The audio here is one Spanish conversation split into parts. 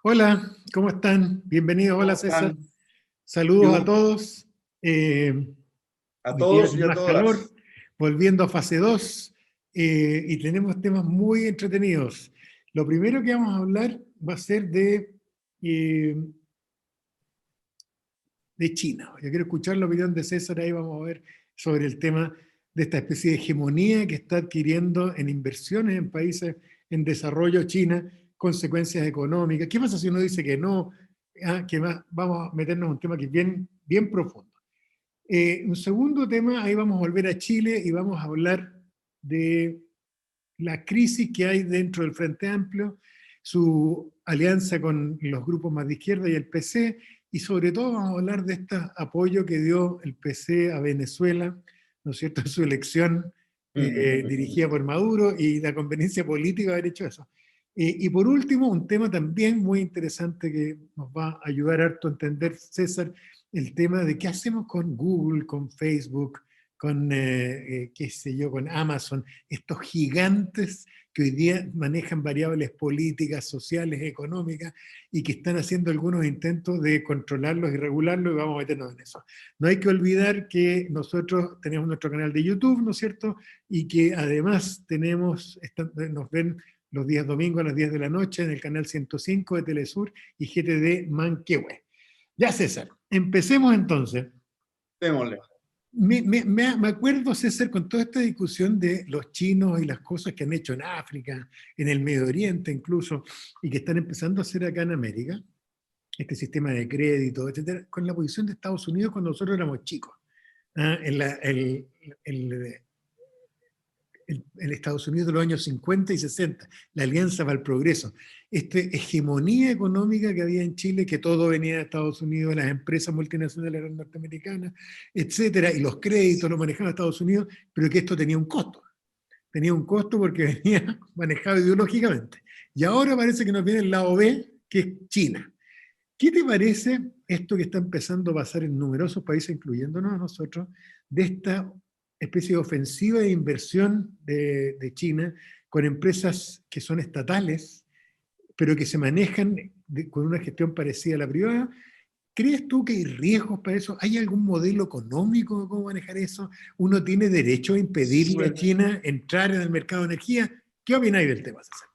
Hola, ¿cómo están? Bienvenidos. Hola ¿Cómo César. están? Saludos a Yo, todos. a Hoy día todos con y a más calor, todas. volviendo a fase 2, y tenemos temas muy entretenidos. Lo primero que vamos a hablar va a ser eh, de China. Yo quiero escuchar la opinión de César, ahí vamos a ver sobre el tema de esta especie de hegemonía que está adquiriendo en inversiones en países en desarrollo China, consecuencias económicas. ¿Qué pasa si uno dice que no? Que vamos a meternos en un tema que es bien, bien profundo. Un segundo tema, ahí vamos a volver a Chile y vamos a hablar de la crisis que hay dentro del Frente Amplio, su alianza con los grupos más de izquierda y el PC, y sobre todo vamos a hablar de este apoyo que dio el PC a Venezuela, ¿no es cierto?, en su elección dirigida por Maduro y la conveniencia política de haber hecho eso. Y por último, un tema también muy interesante que nos va a ayudar harto a entender, César, el tema de qué hacemos con Google, con Facebook, con, qué sé yo, con Amazon, estos gigantes que hoy día manejan variables políticas, sociales, económicas, y que están haciendo algunos intentos de controlarlos y regularlos, y vamos a meternos en eso. No hay que olvidar que nosotros tenemos nuestro canal de YouTube, ¿no es cierto? Y que además nos ven los días domingos a las 10 de la noche en el canal 105 de Telesur y GTD Manquehue. Ya, César, empecemos entonces. Démosle. Me acuerdo, César, con toda esta discusión de los chinos y las cosas que han hecho en África, en el Medio Oriente incluso, y que están empezando a hacer acá en América, este sistema de crédito, etcétera, con la posición de Estados Unidos cuando nosotros éramos chicos. ¿Ah? El, el Estados Unidos de los años 50 y 60, la Alianza para el Progreso, esta hegemonía económica que había en Chile, que todo venía de Estados Unidos, las empresas multinacionales eran norteamericanas, etcétera, y los créditos los manejaba Estados Unidos, pero que esto tenía un costo. Tenía un costo porque venía manejado ideológicamente. Y ahora parece que nos viene el lado B, que es China. ¿Qué te parece esto que está empezando a pasar en numerosos países, incluyéndonos a nosotros, de esta especie de ofensiva de inversión de China con empresas que son estatales, pero que se manejan con una gestión parecida a la privada? ¿Crees tú que hay riesgos para eso? ¿Hay algún modelo económico de cómo manejar eso? ¿Uno tiene derecho a impedirle a Súper- China entrar en el mercado de energía? ¿Qué opináis del tema, César?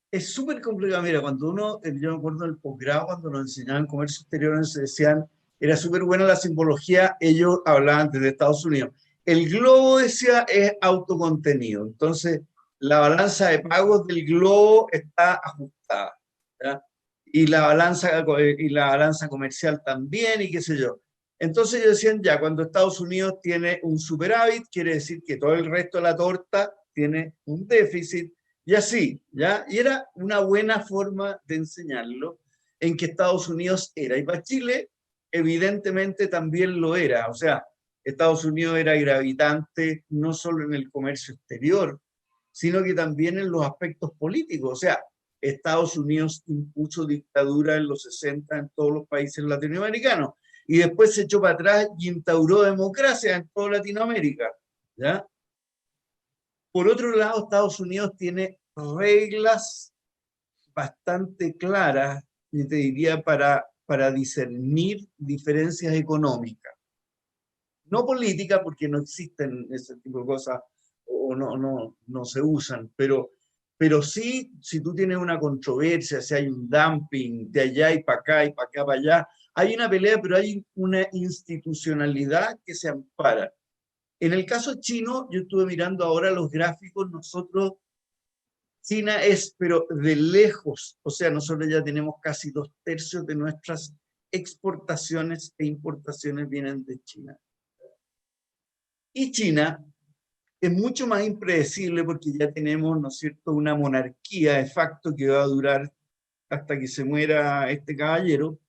Es súper complicado. Mira, cuando yo me acuerdo del posgrado, cuando nos enseñaban comercio exterior, nos decían, era súper buena la simbología, ellos hablaban desde Estados Unidos. El globo, decía, es autocontenido. Entonces, la balanza de pagos del globo está ajustada, ¿ya? Y la balanza comercial también, y qué sé yo. Entonces ellos decían, ya, cuando Estados Unidos tiene un superávit, quiere decir que todo el resto de la torta tiene un déficit, y así, ¿ya? Y era una buena forma de enseñarlo, en que Estados Unidos era. Y para Chile, evidentemente también lo era. O sea, Estados Unidos era gravitante no solo en el comercio exterior, sino que también en los aspectos políticos. O sea, Estados Unidos impuso dictadura en los 60 en todos los países latinoamericanos y después se echó para atrás y instauró democracia en toda Latinoamérica, ¿ya? Por otro lado, Estados Unidos tiene reglas bastante claras, y te diría, para discernir diferencias económicas. No políticas, porque no existen ese tipo de cosas o no se usan, pero sí, si tú tienes una controversia, si hay un dumping de allá y para acá y para acá, para allá, hay una pelea, pero hay una institucionalidad que se ampara. En el caso chino, yo estuve mirando ahora los gráficos, China es, pero de lejos, o sea, nosotros ya tenemos casi 2/3 de nuestras exportaciones e importaciones vienen de China. Y China es mucho más impredecible porque ya tenemos, ¿no es cierto?, una monarquía de facto que va a durar hasta que se muera este caballero,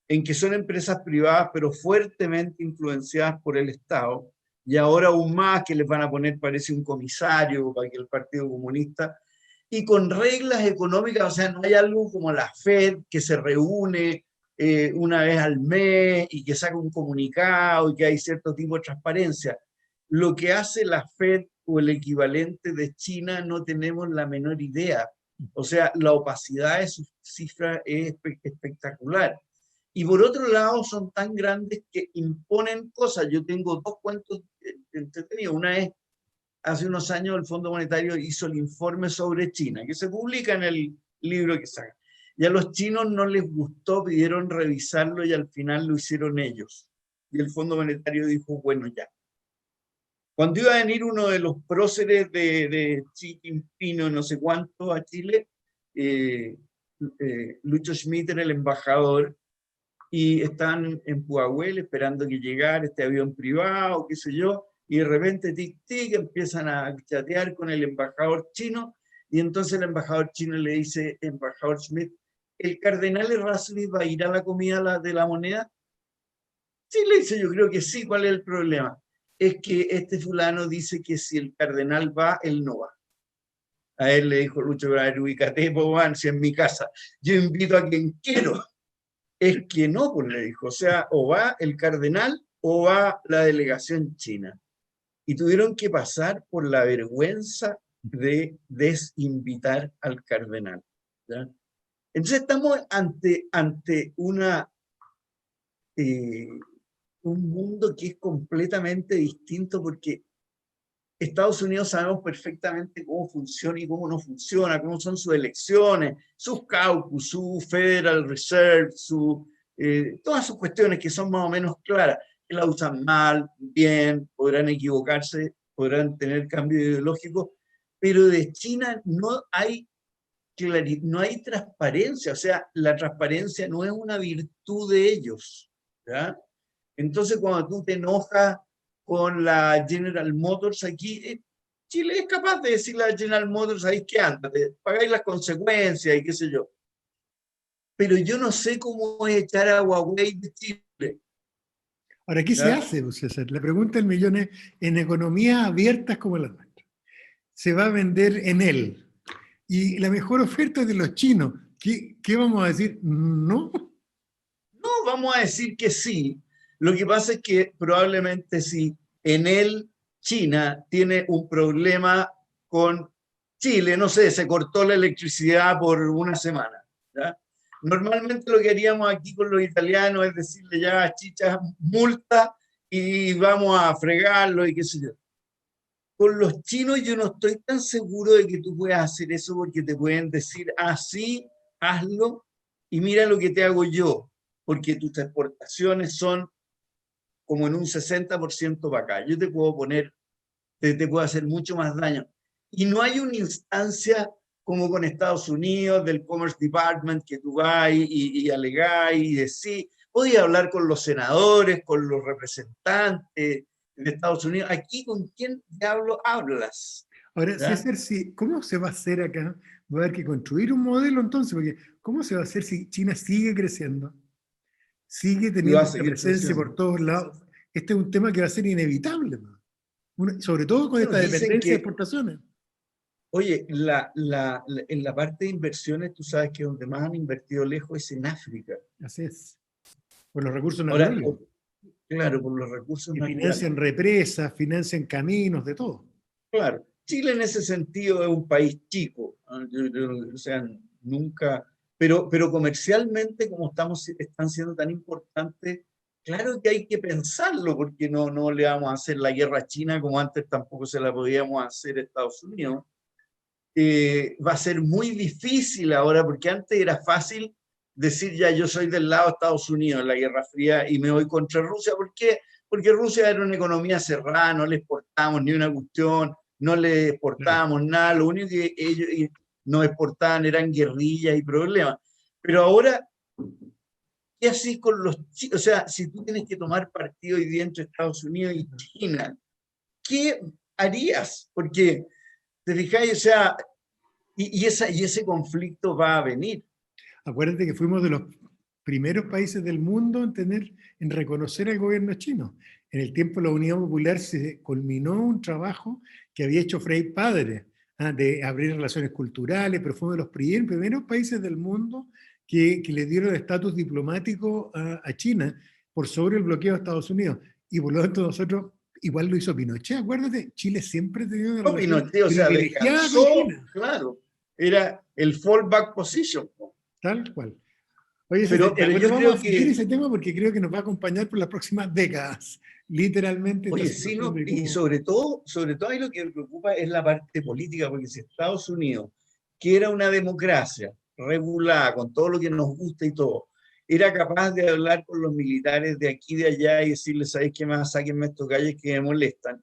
en que son empresas privadas pero fuertemente influenciadas por el Estado, y ahora aún más que les van a poner, parece, un comisario para que el Partido Comunista, y con reglas económicas. O sea, no hay algo como la Fed que se reúne una vez al mes y que saca un comunicado y que hay cierto tipo de transparencia. Lo que hace la Fed o el equivalente de China no tenemos la menor idea. O sea, la opacidad de sus cifras es espectacular. Y por otro lado, son tan grandes que imponen cosas. Yo tengo dos cuentos entretenidos. Una es, hace unos años el Fondo Monetario hizo el informe sobre China, que se publica en el libro que saca. Y a los chinos no les gustó, pidieron revisarlo y al final lo hicieron ellos. Y el Fondo Monetario dijo, bueno, ya. Cuando iba a venir uno de los próceres de Xi Jinping o no sé cuánto a Chile, Lucho Schmitt era el embajador, y están en Pudahuel esperando que llegara este avión privado, qué sé yo, y de repente tic-tic empiezan a chatear con el embajador chino, y entonces el embajador chino le dice, embajador Schmitt, ¿el cardenal Errázuriz va a ir a la comida de la moneda? Sí, le dice, yo creo que sí, ¿cuál es el problema? Es que este fulano dice que si el cardenal va, él no va. A él le dijo Lucho, ubícate, pues, si en mi casa yo invito a quien quiero. Es que no, pues le dijo, o sea, o va el cardenal o va la delegación china. Y tuvieron que pasar por la vergüenza de desinvitar al cardenal. ¿Ya? Entonces estamos ante un mundo que es completamente distinto, porque Estados Unidos sabemos perfectamente cómo funciona y cómo no funciona, cómo son sus elecciones, sus caucus, su Federal Reserve, todas sus cuestiones que son más o menos claras, que la usan mal, bien, podrán equivocarse, podrán tener cambios ideológicos, pero de China no hay no hay transparencia, o sea, la transparencia no es una virtud de ellos, ¿ya? Entonces, cuando tú te enojas con la General Motors aquí, Chile es capaz de decirle a la General Motors, ahí que anda, pagáis las consecuencias y qué sé yo. Pero yo no sé cómo es echar a Huawei de Chile. Ahora, ¿qué se ¿Ya? hace, César? La pregunta del millón es, en economías abiertas como la nuestra, se va a vender en él. Y la mejor oferta es de los chinos. ¿Qué vamos a decir? No. No, vamos a decir que sí. Lo que pasa es que probablemente si en él China tiene un problema con Chile, no sé, se cortó la electricidad por una semana, ¿ya? Normalmente lo que haríamos aquí con los italianos es decirle ya, chicha, multa y vamos a fregarlo y qué sé yo. Con los chinos yo no estoy tan seguro de que tú puedas hacer eso, porque te pueden decir, así, hazlo y mira lo que te hago yo, porque tus exportaciones son como en un 60% para acá. Yo te puedo poner, te puedo hacer mucho más daño. Y no hay una instancia como con Estados Unidos, del Commerce Department, que tú vas y alegás y decís, podías hablar con los senadores, con los representantes de Estados Unidos. Aquí, ¿con quién diablo hablas? Ahora, ¿Ya? César, ¿cómo se va a hacer acá? Va a haber que construir un modelo entonces, porque ¿cómo se va a hacer si China sigue creciendo? Sigue Y va teniendo a esta seguir presencia creciendo. por todos lados. Este es un tema que va a ser inevitable, ¿no? Sobre todo con Bueno, esta dicen dependencia de que, exportaciones. oye, en la parte de inversiones, tú sabes que donde más han invertido lejos es en África. Así es, por los recursos Ahora, naturales. claro, por los recursos Y naturales. financian represas, financian caminos, de todo. Claro, Chile en ese sentido es un país chico, ¿no? O sea, nunca, pero comercialmente, como están siendo tan importantes, claro que hay que pensarlo, porque no le vamos a hacer la guerra a China como antes tampoco se la podíamos hacer a Estados Unidos. Va a ser muy difícil ahora, porque antes era fácil decir ya yo soy del lado de Estados Unidos en la Guerra Fría y me voy contra Rusia. ¿Por qué? Porque Rusia era una economía cerrada, no le exportábamos ni una cuestión, no le Claro. exportábamos nada, lo único que ellos nos exportaban eran guerrillas y problemas. Pero ahora, ¿qué haces con los chicos? O sea, si tú tienes que tomar partido hoy día entre Estados Unidos y China, ¿qué harías? Porque, te fijáis, o sea, y ese conflicto va a venir. Acuérdate que fuimos de los primeros países del mundo en reconocer al gobierno chino. En el tiempo de la Unidad Popular se culminó un trabajo que había hecho Frei Padre, de abrir relaciones culturales, pero fue uno de los primeros países del mundo que le dieron estatus diplomático a China por sobre el bloqueo de Estados Unidos. Y por lo tanto nosotros, igual lo hizo Pinochet, acuérdate, Chile siempre ha tenido una No, relación Pinochet, o sea, privilegiada con descansó, China. claro. era el fallback position. Tal cual. Oye, Pero bueno, yo vamos creo a seguir que, ese tema porque creo que nos va a acompañar por las próximas décadas. Literalmente esta oye, sí, situación ¿no? de Y cómo... sobre todo ahí lo que me preocupa es la parte política, porque si Estados Unidos, que era una democracia regulada, con todo lo que nos gusta y todo, era capaz de hablar con los militares de aquí y de allá y decirles, ¿sabes qué más? Sáquenme estos gallos que me molestan.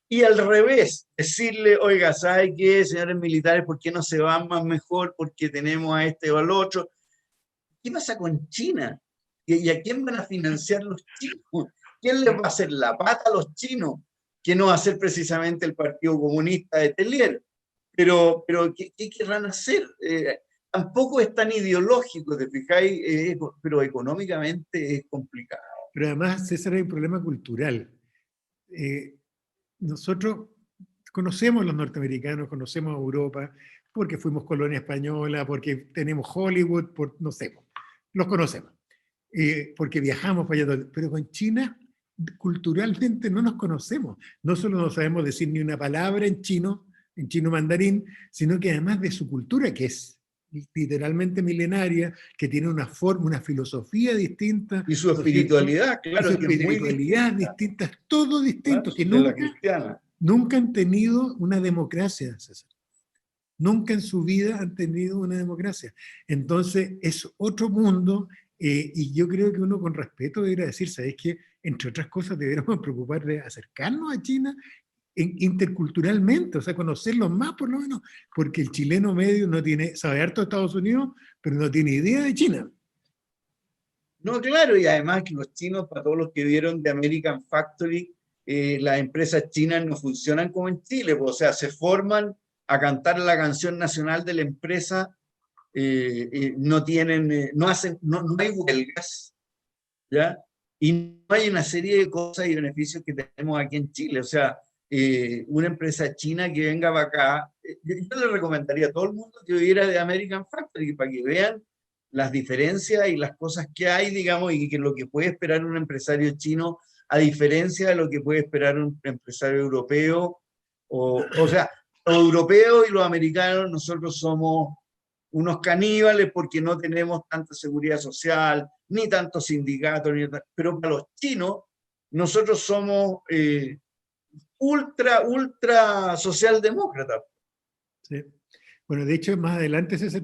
Y al revés, decirle, oiga, ¿sabe qué, señores militares, por qué no se van más mejor? Porque tenemos a este o al otro. ¿Qué pasa con China? ¿Y a quién van a financiar los chinos? ¿Quién les va a hacer la pata a los chinos? Que no va a ser precisamente el Partido Comunista de Tellier. Pero ¿qué querrán hacer? Tampoco es tan ideológico, ¿te fijáis? Pero económicamente es complicado. Pero además, César, hay un problema cultural. Eh, nosotros conocemos a los norteamericanos, conocemos a Europa, porque fuimos colonia española, porque tenemos Hollywood, no sé, los conocemos. Porque viajamos para allá, pero con China culturalmente no nos conocemos. No solo no sabemos decir ni una palabra en chino mandarín, sino que además de su cultura, que es literalmente milenaria, que tiene una forma, una filosofía distinta, Y su ¿no es cierto? espiritualidad, Y su claro, que es muy espiritualidad distinta, distinta, es todo distinto, ¿no? que De la nunca, cristiana. nunca han tenido una democracia, César. Nunca en su vida han tenido una democracia. Entonces es otro mundo y yo creo que uno con respeto debería decir, ¿sabes qué? Entre otras cosas deberíamos preocupar de acercarnos a China interculturalmente, o sea, conocerlos más por lo menos, porque el chileno medio no tiene, sabe harto de Estados Unidos, pero no tiene idea de China. No, claro, y además que los chinos, para todos los que vieron de American Factory, las empresas chinas no funcionan como en Chile, pues, o sea, se forman a cantar la canción nacional de la empresa, no tienen, no hacen, no hay huelgas, ¿ya? Y no hay una serie de cosas y beneficios que tenemos aquí en Chile, o sea, una empresa china que venga para acá, yo le recomendaría a todo el mundo que viviera de American Factory para que vean las diferencias y las cosas que hay, digamos, y que lo que puede esperar un empresario chino, a diferencia de lo que puede esperar un empresario europeo, o sea, los europeos y los americanos, nosotros somos unos caníbales porque no tenemos tanta seguridad social, ni tantos sindicatos, pero para los chinos, nosotros somos ultra socialdemócratas. ¿Sí? Bueno, de hecho, más adelante César,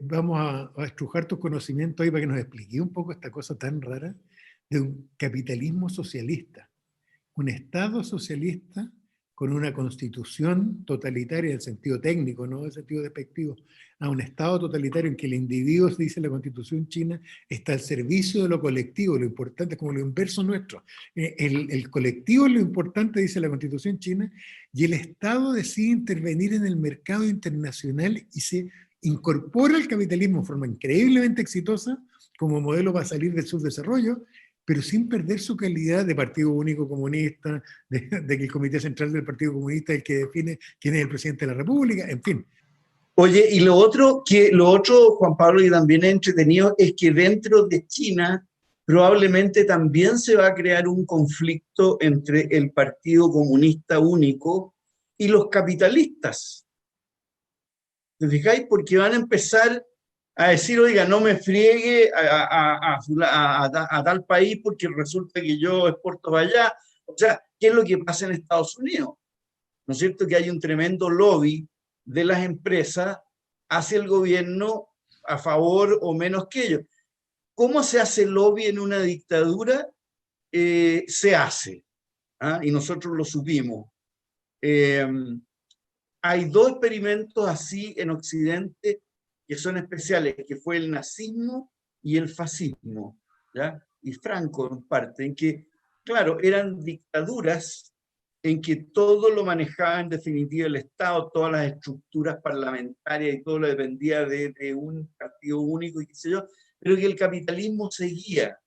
vamos a estrujar tus conocimientos ahí para que nos explique un poco esta cosa tan rara de un capitalismo socialista, un Estado socialista con una constitución totalitaria en el sentido técnico, no en el sentido despectivo, a un Estado totalitario en que el individuo, dice la constitución china, está al servicio de lo colectivo, lo importante es como lo inverso nuestro. El colectivo es lo importante, dice la constitución china, y el Estado decide intervenir en el mercado internacional y se incorpora al capitalismo de forma increíblemente exitosa como modelo para salir del subdesarrollo, pero sin perder su calidad de partido único comunista, de que el Comité Central del Partido Comunista es el que define quién es el presidente de la República, en fin. Oye, y lo otro, Juan Pablo, y también es entretenido, es que dentro de China probablemente también se va a crear un conflicto entre el Partido Comunista Único y los capitalistas. ¿Te fijáis? Porque van a empezar a decir, oiga, no me friegue a tal país porque resulta que yo exporto para allá. O sea, ¿qué es lo que pasa en Estados Unidos? ¿No es cierto? Que hay un tremendo lobby de las empresas hacia el gobierno a favor o menos que ellos. ¿Cómo se hace lobby en una dictadura? Se hace, ¿ah? Y nosotros lo supimos. Eh, Hay dos experimentos así en Occidente que son especiales, que fue el nazismo y el fascismo, ¿ya? Y Franco en parte, en que, claro, eran dictaduras en que todo lo manejaba en definitiva el Estado, todas las estructuras parlamentarias y todo lo dependía de un partido único y qué sé yo, pero que el capitalismo seguía.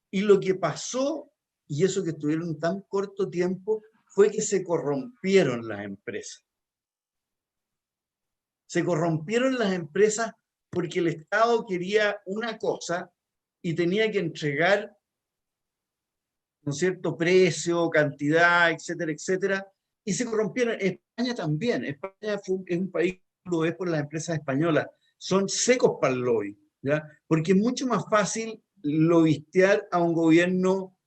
Y lo que pasó, y eso que estuvieron tan corto tiempo, fue que se corrompieron las empresas. Se corrompieron las empresas porque el Estado quería una cosa y tenía que entregar un cierto precio, cantidad, etcétera, etcétera, y se corrompieron. España también. España es un país lo ves por las empresas españolas, son secos para el lobby, ¿ya? Porque es mucho más fácil lobistear a un gobierno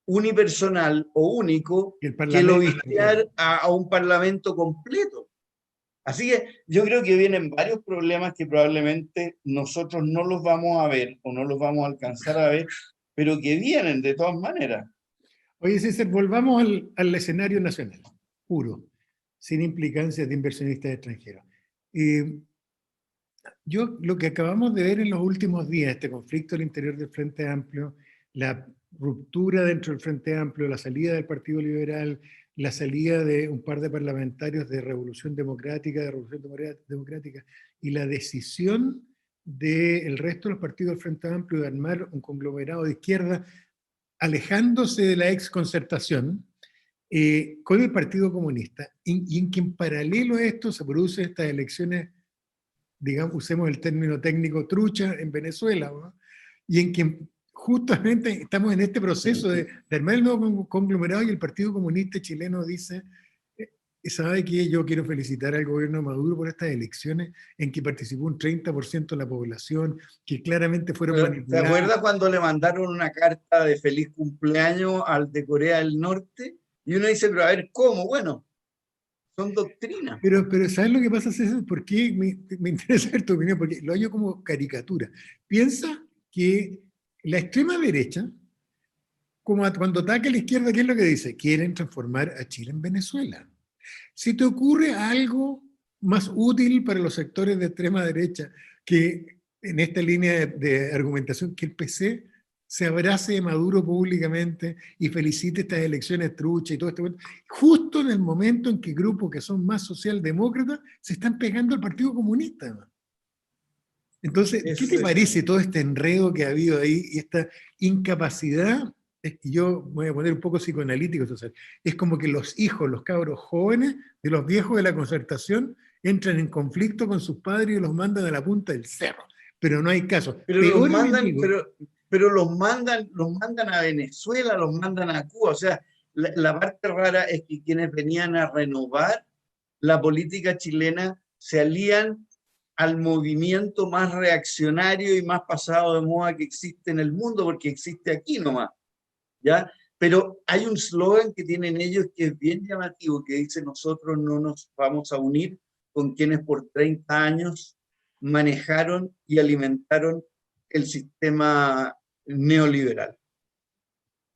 unipersonal o único Y el que Parlamento también. lobistear a un parlamento completo. Así que yo creo que vienen varios problemas que probablemente nosotros no los vamos a ver o no los vamos a alcanzar a ver, pero que vienen de todas maneras. Oye, César, volvamos al escenario nacional, puro, sin implicancias de inversionistas extranjeros. Yo, lo que acabamos de ver en los últimos días, este conflicto al interior del Frente Amplio, la ruptura dentro del Frente Amplio, la salida del Partido Liberal, la salida de un par de parlamentarios de Revolución Democrática, y la decisión del resto de los partidos del Frente Amplio de armar un conglomerado de izquierda, alejándose de la exconcertación, con el Partido Comunista, y en que en paralelo a esto se producen estas elecciones, digamos, usemos el término técnico, trucha en Venezuela, ¿no? Y en que justamente estamos en este proceso de armar el nuevo conglomerado, y el Partido Comunista chileno dice, ¿sabe qué? Yo quiero felicitar al gobierno de Maduro por estas elecciones en que participó un 30% de la población, que claramente fueron ¿Te manipuladas. acuerdas cuando le mandaron una carta de feliz cumpleaños al de Corea del Norte? Y uno dice, pero a ver, ¿cómo? Bueno, son doctrinas. Pero ¿sabes lo que pasa, César? ¿Por qué me interesa ver tu opinión? Porque lo hallo como caricatura. Piensa que la extrema derecha, como cuando ataca a la izquierda, ¿qué es lo que dice? Quieren transformar a Chile en Venezuela. Si te ocurre algo más útil para los sectores de extrema derecha que en esta línea de argumentación, que el PC se abrace de Maduro públicamente y felicite estas elecciones truchas y todo esto, justo en el momento en que grupos que son más socialdemócratas se están pegando al Partido Comunista. Entonces, ¿qué te parece todo este enredo que ha habido ahí y esta incapacidad? Yo voy a poner un poco psicoanalítico, César. Es como que los hijos, los cabros jóvenes de los viejos de la Concertación entran en conflicto con sus padres y los mandan a la punta del cerro. Pero no hay caso. Pero los Peor mandan, enemigo. pero los mandan a Venezuela, los mandan a Cuba. O sea, la parte rara es que quienes venían a renovar la política chilena se alían al movimiento más reaccionario y más pasado de moda que existe en el mundo, porque existe aquí nomás, ¿ya? Pero hay un slogan que tienen ellos que es bien llamativo, que dice: nosotros no nos vamos a unir con quienes por 30 años manejaron y alimentaron el sistema neoliberal,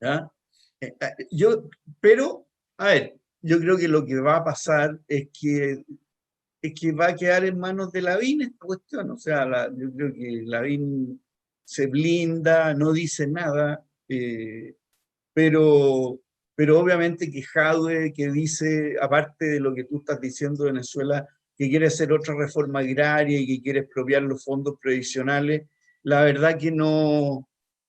¿ya? Pero, a ver, yo creo que lo que va a pasar es que va a quedar en manos de Lavín esta cuestión. O sea, yo creo que Lavín se blinda, no dice nada, pero, pero obviamente que Jadwe, que dice, aparte de lo que tú estás diciendo de Venezuela, que quiere hacer otra reforma agraria y que quiere expropiar los fondos previsionales, la verdad que no,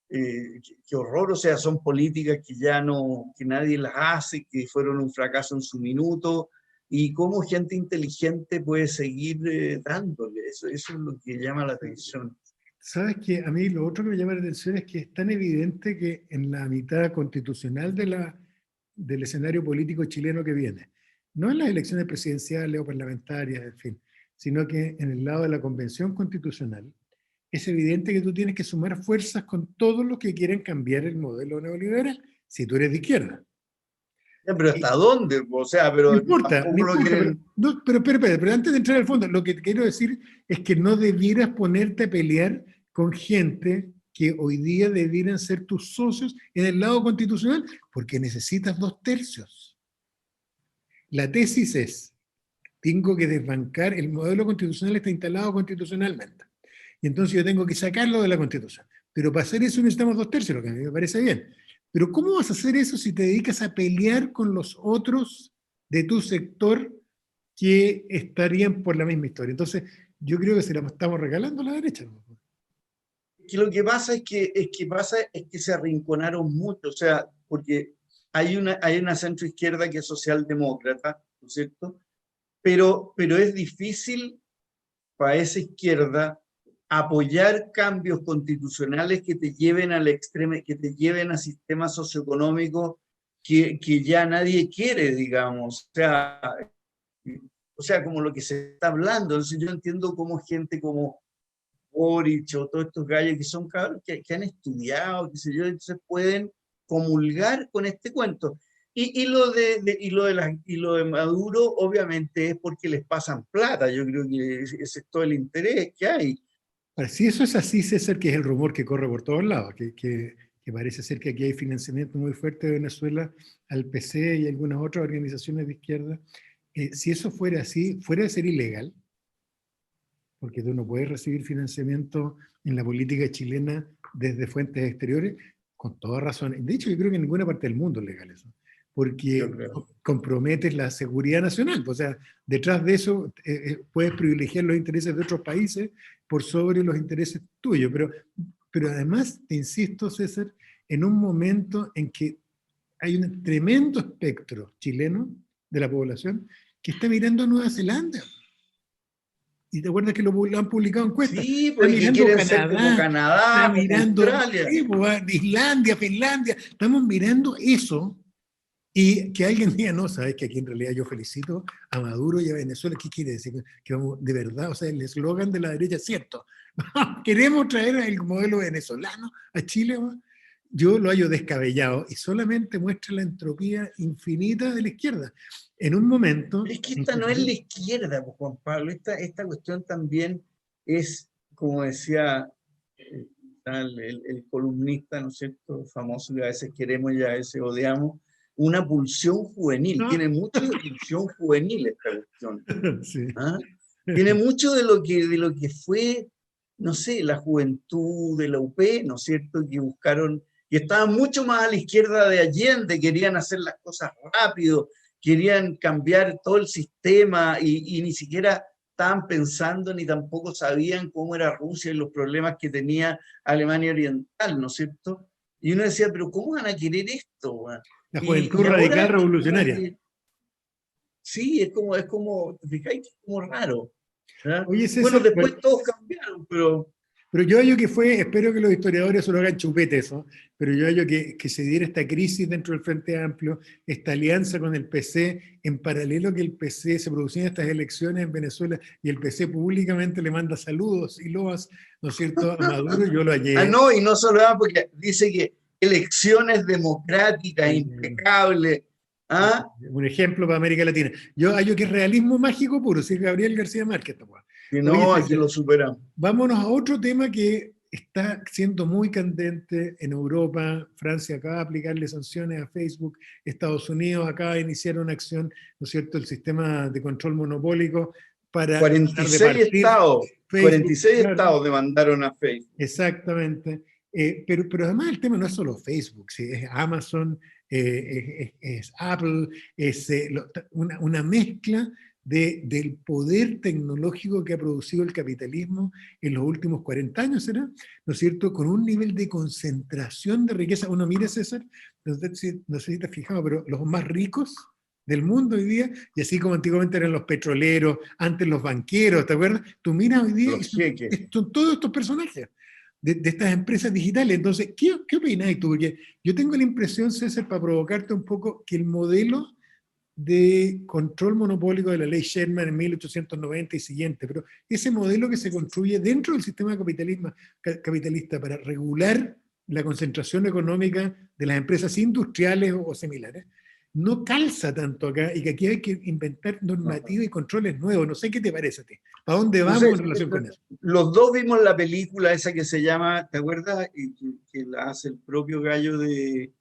qué horror. O sea, son políticas que ya no, que nadie las hace, que fueron un fracaso en su minuto, y cómo gente inteligente puede seguir dándole. Eso es lo que llama la atención. Sabes que a mí lo otro que me llama la atención es que es tan evidente que en la mitad constitucional del escenario político chileno que viene, no en las elecciones presidenciales o parlamentarias, en fin, sino que en el lado de la convención constitucional, es evidente que tú tienes que sumar fuerzas con todos los que quieren cambiar el modelo neoliberal, si tú eres de izquierda. Pero ¿hasta dónde? O sea, pero No importa, tampoco no lo importa, quieren. pero antes de entrar al fondo, lo que quiero decir es que no debieras ponerte a pelear con gente que hoy día debieran ser tus socios en el lado constitucional, porque necesitas 2/3. La tesis es, tengo que desbancar, el modelo constitucional está instalado constitucionalmente, y entonces yo tengo que sacarlo de la Constitución. Pero para hacer eso necesitamos 2/3, lo que a mí me parece bien. Pero ¿cómo vas a hacer eso si te dedicas a pelear con los otros de tu sector que estarían por la misma historia? Entonces, yo creo que se la estamos regalando a la derecha. Que lo que pasa es que se arrinconaron mucho. O sea, porque hay una centroizquierda que es socialdemócrata, ¿no es cierto? Pero es difícil para esa izquierda apoyar cambios constitucionales que te lleven al extremo, que te lleven a sistemas socioeconómicos que ya nadie quiere, digamos. O sea, o sea, como lo que se está hablando. Entonces yo entiendo cómo gente como Boric o todos estos gallos que son cabros que han estudiado, qué sé yo, entonces pueden comulgar con este cuento. Y lo de Maduro, obviamente, es porque les pasan plata. Yo creo que ese es todo el interés que hay. Ahora, si eso es así, César, que es el rumor que corre por todos lados, que parece ser que aquí hay financiamiento muy fuerte de Venezuela al PC y algunas otras organizaciones de izquierda, si eso fuera así, fuera de ser ilegal, porque tú no puedes recibir financiamiento en la política chilena desde fuentes exteriores, con toda razón. De hecho, yo creo que en ninguna parte del mundo es legal eso, Yo porque creo. comprometes la seguridad nacional. O sea, detrás de eso puedes privilegiar los intereses de otros países por sobre los intereses tuyos. Pero además, te insisto, César, en un momento en que hay un tremendo espectro chileno de la población que está mirando a Nueva Zelanda. Y te acuerdas que lo han publicado encuestas. Sí, Está pues que mirando quieren ser como Canadá, está Canadá, como mirando Australia. sí, pues, Islandia, Finlandia. Estamos mirando eso y que alguien diga, no, sabes que aquí en realidad yo felicito a Maduro y a Venezuela. ¿Qué quiere decir? Que vamos, de verdad, o sea, el eslogan de la derecha es cierto. Queremos traer el modelo venezolano a Chile. Yo lo hallo descabellado y solamente muestra la entropía infinita de la izquierda. En un momento Pero es que en esta que no es la izquierda, pues, Juan Pablo. Esta cuestión también es, como decía el columnista, ¿no es cierto?, famoso, que a veces queremos y a veces odiamos, una pulsión juvenil. ¿no? Tiene mucho de pulsión juvenil esta cuestión. Sí. ¿Ah? Tiene mucho de lo que fue, no sé, la juventud de la UP, ¿no es cierto?, que buscaron, que estaban mucho más a la izquierda de Allende, querían hacer las cosas rápido, querían cambiar todo el sistema y ni siquiera estaban pensando ni tampoco sabían cómo era Rusia y los problemas que tenía Alemania Oriental, ¿no es cierto? Y uno decía, pero ¿cómo van a querer esto, man? La juventud Y radical ahora es como revolucionaria. que, sí, ¿te fijáis? Que es como raro. ¿Ya? Oye, Bueno, César, después todos cambiaron, pero pero yo hallo que fue, espero que los historiadores solo hagan chupete eso, pero yo hallo que se diera esta crisis dentro del Frente Amplio, esta alianza con el PC, en paralelo que el PC se producían estas elecciones en Venezuela y el PC públicamente le manda saludos y loas, ¿no es cierto?, a Maduro, yo lo ah, hallé. no, y no solo porque dice que elecciones democráticas, eh, impecables. ¿Ah? un ejemplo para América Latina. Yo hallo que es realismo mágico puro, si es Gabriel García Márquez. Que Oye, no, aquí César, lo superamos. vámonos a otro tema que está siendo muy candente en Europa. Francia acaba de aplicarle sanciones a Facebook. Estados Unidos acaba de iniciar una acción, ¿no es cierto?, el sistema de control monopólico para tratar de 46 partir estados, Facebook. 46 Claro, estados demandaron a Facebook. exactamente. Pero además el tema no es solo Facebook, ¿sí? Es Amazon, es Apple, es una mezcla del poder tecnológico que ha producido el capitalismo en los últimos 40 años, ¿será? ¿No es cierto? Con un nivel de concentración de riqueza. Uno mira, César, no sé si te has fijado, pero los más ricos del mundo hoy día, y así como antiguamente eran los petroleros, antes los banqueros, ¿te acuerdas? Tú miras hoy día y Los jeques. son todos estos personajes de estas empresas digitales. Entonces, ¿qué opinas tú? Porque yo tengo la impresión, César, para provocarte un poco, que el modelo de control monopólico de la ley Sherman en 1890 y siguiente, pero ese modelo que se construye dentro del sistema capitalista para regular la concentración económica de las empresas industriales o similares, no calza tanto acá y que aquí hay que inventar No, normativa y controles nuevos. No sé qué te parece a ti. ¿A dónde no vamos sé, en relación con eso? los dos vimos la película esa que se llama, ¿te acuerdas? Y que la hace el propio gallo de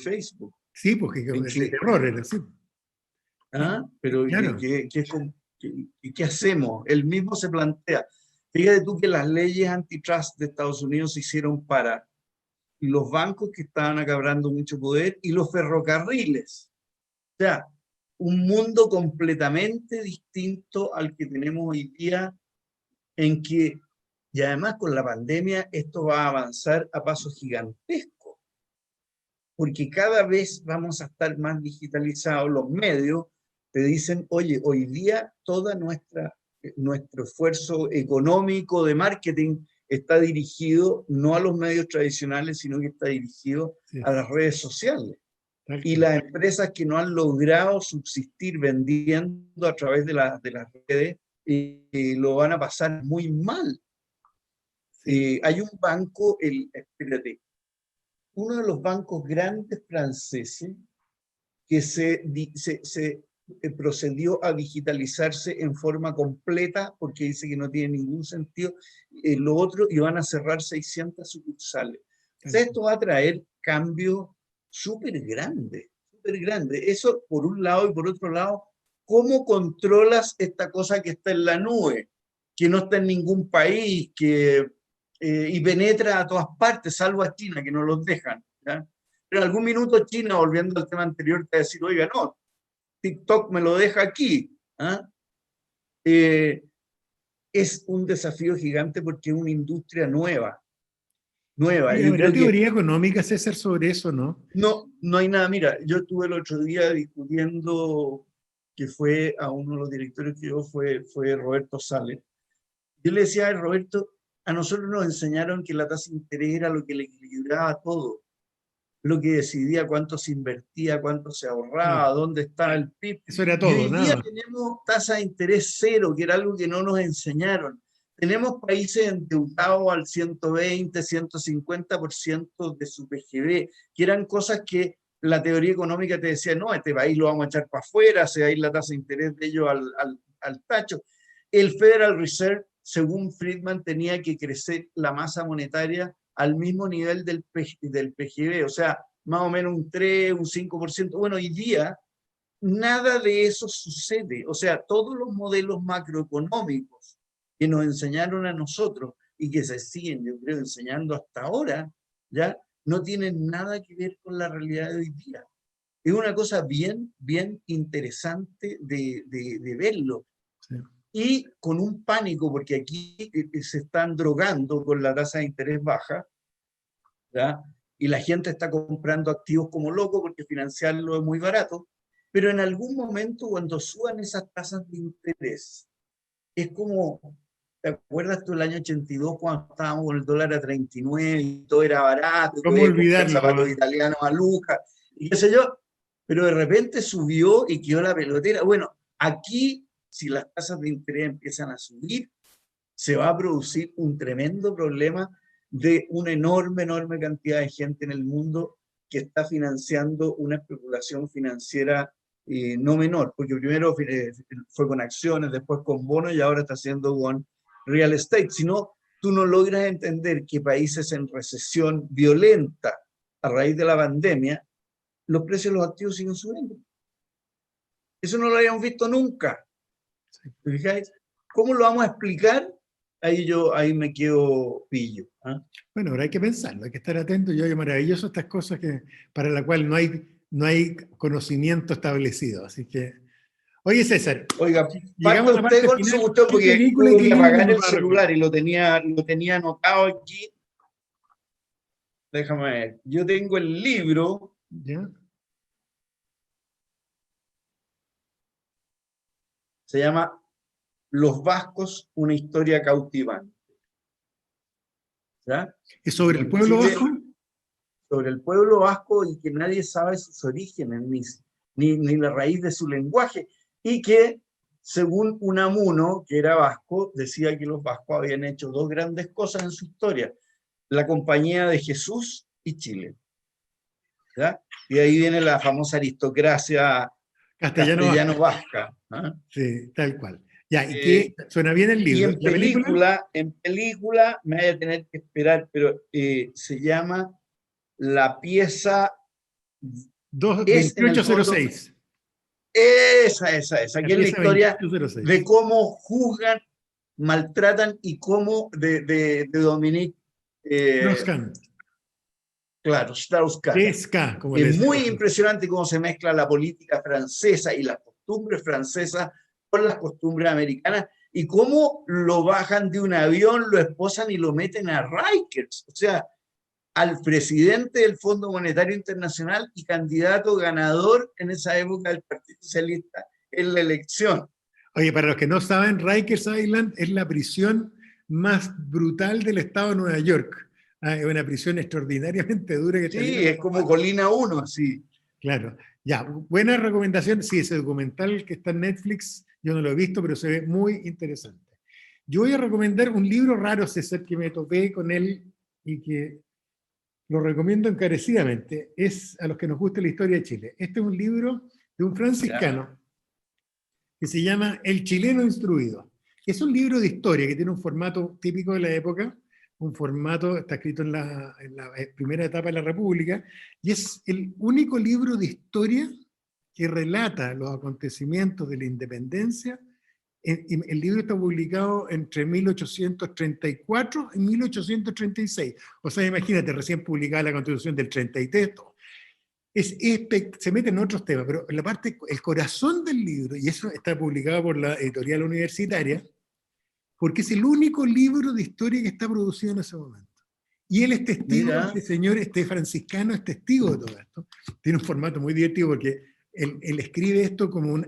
Facebook. Sí, porque En es de terror, era así. ¿Ah? Pero Claro, ¿qué hacemos? Él mismo se plantea. Fíjate tú que las leyes antitrust de Estados Unidos se hicieron para los bancos que estaban acaparando mucho poder y los ferrocarriles. O sea, un mundo completamente distinto al que tenemos hoy día en que, y además con la pandemia, esto va a avanzar a pasos gigantescos, porque cada vez vamos a estar más digitalizados. Los medios te dicen, oye, hoy día toda nuestro esfuerzo económico de marketing está dirigido no a los medios tradicionales, sino que está dirigido sí, a las redes sociales. Y las empresas que no han logrado subsistir vendiendo a través de las redes, lo van a pasar muy mal. Sí. Hay un banco, espérate, uno de los bancos grandes franceses que se procedió a digitalizarse en forma completa porque dice que no tiene ningún sentido lo otro, y van a cerrar 600 sucursales. O sea, esto va a traer cambios súper grandes, súper grandes. Eso por un lado, y por otro lado, ¿cómo controlas esta cosa que está en la nube, que no está en ningún país, y penetra a todas partes, salvo a China, que no los dejan, ¿ya? Pero en algún minuto China, volviendo al tema anterior, te va a decir, oiga, no, TikTok me lo deja aquí. ¿Ah? Es un desafío gigante porque es una industria nueva. Nueva. ¿Y Yo habrá creo que teoría económica, César, sobre eso, no? no hay nada. Mira, yo estuve el otro día discutiendo, que fue a uno de los directores que yo fue Roberto Sales. Yo le decía a Roberto, a nosotros nos enseñaron que la tasa de interés era lo que le equilibraba todo, lo que decidía cuánto se invertía, cuánto se ahorraba, dónde estaba el PIB. Eso era Y todo, hoy nada día más. tenemos tasa de interés cero, que era algo que no nos enseñaron. Tenemos países endeudados al 120, 150% de su PGB, que eran cosas que la teoría económica te decía, no, este país lo vamos a echar para afuera, se va a ir la tasa de interés de ellos al tacho. El Federal Reserve, según Friedman, tenía que crecer la masa monetaria al mismo nivel del PGB, o sea, más o menos un 3, un 5%. Bueno, hoy día nada de eso sucede. O sea, todos los modelos macroeconómicos que nos enseñaron a nosotros y que se siguen, yo creo, enseñando hasta ahora, ya no tienen nada que ver con la realidad de hoy día. Es una cosa bien, bien interesante de verlo. Sí. Y con un pánico, porque aquí se están drogando con la tasa de interés baja, ¿ya? Y la gente está comprando activos como loco porque financiarlo es muy barato, pero en algún momento cuando suban esas tasas de interés, es como, ¿te acuerdas tú el año 82 cuando estábamos con el dólar a 39 y todo era barato, y ¿Cómo podías comprar olvidarlo? zapatos italianos a lucas, y qué sé yo? Pero de repente subió y quedó la pelotera. Bueno, aquí, si las tasas de interés empiezan a subir, se va a producir un tremendo problema de una enorme, enorme cantidad de gente en el mundo que está financiando una especulación financiera no menor, porque primero fue con acciones, después con bonos y ahora está haciendo con real estate. Si no, tú no logras entender que países en recesión violenta a raíz de la pandemia, los precios de los activos siguen subiendo. Eso no lo habíamos visto nunca. ¿Te fijáis? ¿Cómo lo vamos a explicar? Ahí me quedo pillo. ¿Eh? Bueno, ahora hay que pensarlo, hay que estar atento. Yo, maravilloso estas cosas para la cual no hay conocimiento establecido. Así que, oye César, Oiga, llegamos parta a la usted parte con su final. cuestión ¿Qué porque película y tuve qué que libro apagar nos el va a recomendar? celular y lo tenía anotado aquí. Déjame ver. Yo tengo el libro, ¿Ya? se llama Los Vascos, una historia cautivante. ¿Ya? ¿Es sobre Y el en pueblo Chile, vasco? sobre el pueblo vasco y que nadie sabe sus orígenes, ni la raíz de su lenguaje, y que, según Unamuno, que era vasco, decía que los vascos habían hecho dos grandes cosas en su historia, la Compañía de Jesús y Chile. ¿Ya? Y ahí viene la famosa aristocracia Castellano vasco. castellano-vasca. ¿Ah? Sí, tal cual. Ya, ¿y Eh, qué? Suena bien el y libro. ¿La película? en película me voy a tener que esperar, pero se llama La pieza, es en el fondo 2806. esa, La que es la pieza historia de 2806. cómo juzgan, maltratan y cómo de Dominique, Strauss-Kahn. claro, Strauss-Kahn. TSK, como le Es decía. muy impresionante cómo se mezcla la política francesa y las costumbres francesas con las costumbres americanas y cómo lo bajan de un avión, lo esposan y lo meten a Rikers. O sea, al presidente del Fondo Monetario Internacional y candidato ganador en esa época del Partido Socialista en la elección. Oye, para los que no saben, Rikers Island es la prisión más brutal del estado de Nueva York. Es una prisión extraordinariamente dura que está llena Sí, de es como zapatos. Colina 1, así. Claro, ya, buena recomendación. Sí, ese documental que está en Netflix, yo no lo he visto, pero se ve muy interesante. Yo voy a recomendar un libro raro, César, que me topé con él y que lo recomiendo encarecidamente. Es a los que nos gusta la historia de Chile. Este es un libro de un ¿Ya? franciscano que se llama El chileno instruido. Es un libro de historia que tiene un formato típico de la época, un formato, está escrito en la primera etapa de la República, y es el único libro de historia que relata los acontecimientos de la independencia. El libro está publicado entre 1834 y 1836. O sea, imagínate, recién publicada la Constitución del 33, se mete en otros temas, pero la parte, el corazón del libro, y eso está publicado por la editorial universitaria, porque es el único libro de historia que está producido en ese momento. Y él es testigo, Mira, este señor, este franciscano, es testigo de todo esto. Tiene un formato muy divertido porque él escribe esto como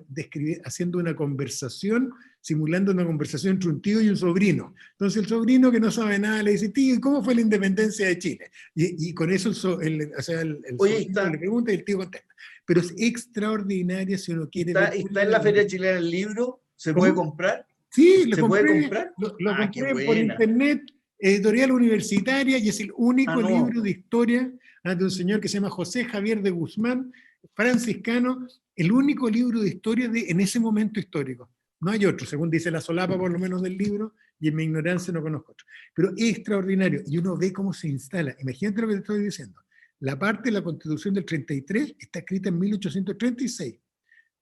haciendo una conversación, simulando una conversación entre un tío y un sobrino. Entonces el sobrino que no sabe nada le dice, tío, ¿cómo fue la independencia de Chile? Y con eso el oye, sobrino le pregunta y el tío contesta. Pero es extraordinaria si uno quiere ver. está en la Feria Chilena el libro, ¿se puede ¿Cómo? comprar? Sí, ¿Se puede comprar? lo Ah, qué compré por buena. internet, editorial universitaria, y es el Ah, único no. libro de historia de un señor que se llama José Javier de Guzmán, franciscano, el único libro de historia en ese momento histórico. No hay otro, según dice la solapa por lo menos del libro, y en mi ignorancia no conozco otro. Pero es extraordinario, y uno ve cómo se instala. Imagínate lo que te estoy diciendo. La parte de la Constitución del 33 está escrita en 1836.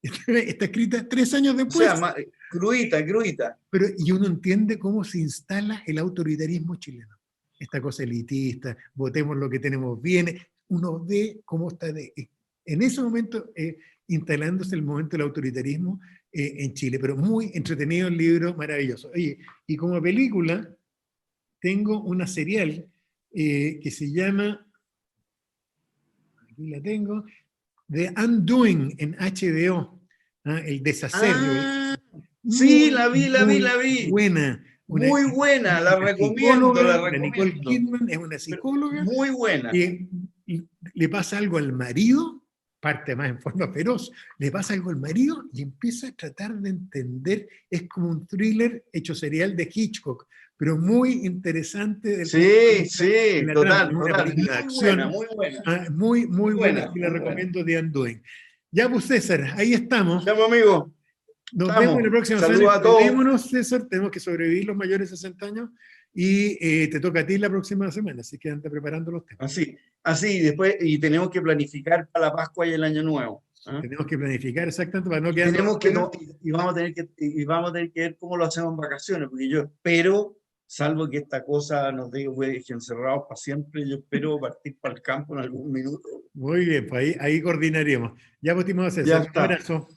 Está escrita 3 años O sea, después. cruita, cruita. Pero, y uno entiende cómo se instala el autoritarismo chileno. Esta cosa elitista, votemos lo que tenemos bien. Uno ve cómo está en ese momento instalándose el momento del autoritarismo en Chile. Pero muy entretenido el libro, maravilloso. Oye, y como película, tengo una serial que se llama, aquí la tengo, The Undoing en HBO, el deshacer. Ah, sí, Muy, la vi, muy la vi. buena. Muy buena, la recomiendo, la La Nicole recomiendo. Kidman es una Pero psicóloga muy buena. que le pasa algo al marido, parte más en forma feroz, le pasa algo al marido y empieza a tratar de entender, es como un thriller hecho serial de Hitchcock, pero muy interesante desde el punto de Sí, vista de sí, la trama. Es total, una total. película de Muy buena, acción muy buena. muy, muy Muy buena, buena, y la muy buena. recomiendo de Undoing. Ya pues César, ahí estamos. Ya, pues, amigo, Nos vemos en la estamos. próxima semana. Saludos a todos. Cuidémonos, César. Tenemos que sobrevivir los mayores de 60 años. Y te toca a ti la próxima semana. Así que anda preparando los temas. Así, después, y tenemos que planificar para la Pascua y el Año Nuevo. ¿Ah? Tenemos que planificar exactamente para no Y quedarnos tenemos que afuera. y vamos a tener y vamos a tener que ver cómo lo hacemos en vacaciones, porque yo espero, salvo que esta cosa nos deje encerrados para siempre, yo espero partir para el campo en algún minuto. Muy bien, pues ahí coordinaremos. Ya, pues, estimado Ya César. Un está. abrazo.